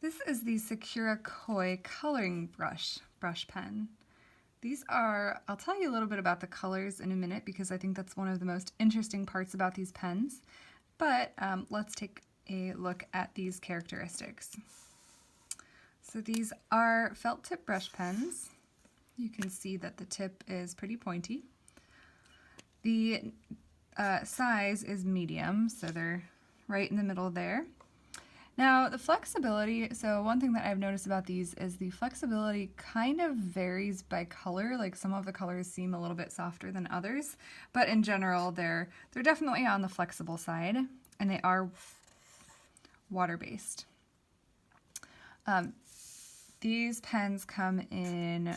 This is the SAKURA Koi coloring brush pen. These are, I'll tell you a little bit about the colors in a minute because I think that's one of the most interesting parts about these pens. But let's take a look at these characteristics. So these are felt tip brush pens. You can see that the tip is pretty pointy. The size is medium, so they're right in the middle there. Now the flexibility, so one thing that I've noticed about these is the flexibility kind of varies by color. Like some of the colors seem a little bit softer than others, but in general they're definitely on the flexible side, and they are water-based. These pens come in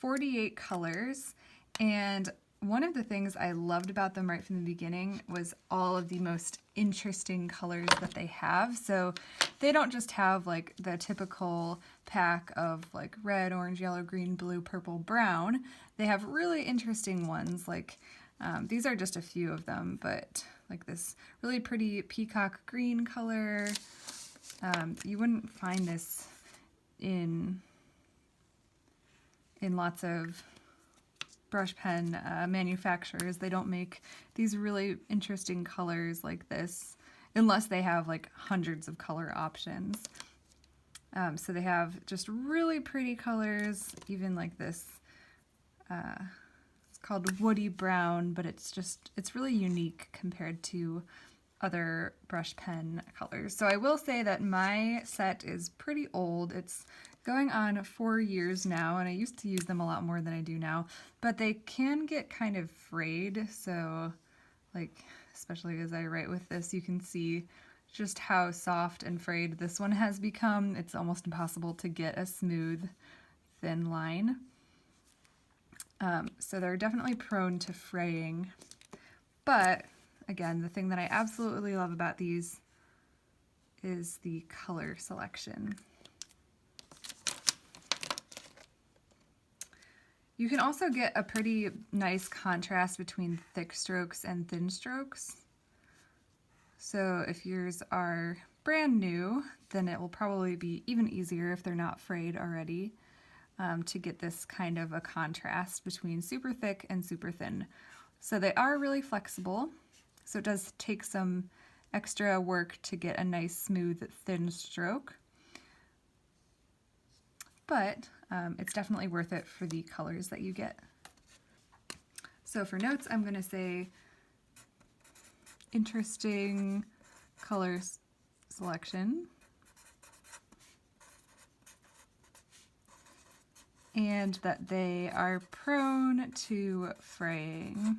48 colors, and one of the things I loved about them right from the beginning was all of the most interesting colors that they have. So they don't just have like the typical pack of like red, orange, yellow, green, blue, purple, brown. They have really interesting ones, like these are just a few of them, but like this really pretty peacock green color. You wouldn't find this in lots of brush pen manufacturers. They don't make these really interesting colors like this unless they have like hundreds of color options. So they have just really pretty colors, even like this. It's called woody brown, but it's really unique compared to other brush pen colors. So I will say that my set is pretty old. It's going on 4 years now, and I used to use them a lot more than I do now, but they can get kind of frayed. So like, especially as I write with this, you can see just how soft and frayed this one has become. It's almost impossible to get a smooth, thin line. So they're definitely prone to fraying, but again, the thing that I absolutely love about these is the color selection. You can also get a pretty nice contrast between thick strokes and thin strokes. So if yours are brand new, then it will probably be even easier if they're not frayed already to get this kind of a contrast between super thick and super thin. So they are really flexible. So it does take some extra work to get a nice, smooth, thin stroke. But it's definitely worth it for the colors that you get. So for notes, I'm going to say interesting color selection, and that they are prone to fraying.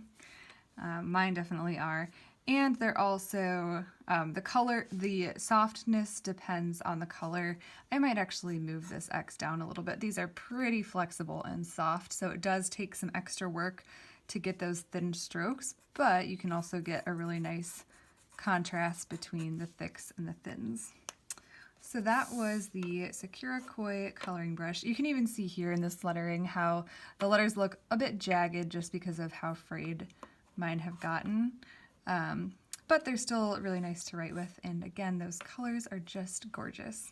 Mine definitely are. And they're also, the softness depends on the color. I might actually move this X down a little bit. These are pretty flexible and soft, so it does take some extra work to get those thin strokes, but you can also get a really nice contrast between the thicks and the thins. So that was the SAKURA Koi coloring brush. You can even see here in this lettering how the letters look a bit jagged just because of how frayed mine have gotten. But they're still really nice to write with, and again, those colors are just gorgeous.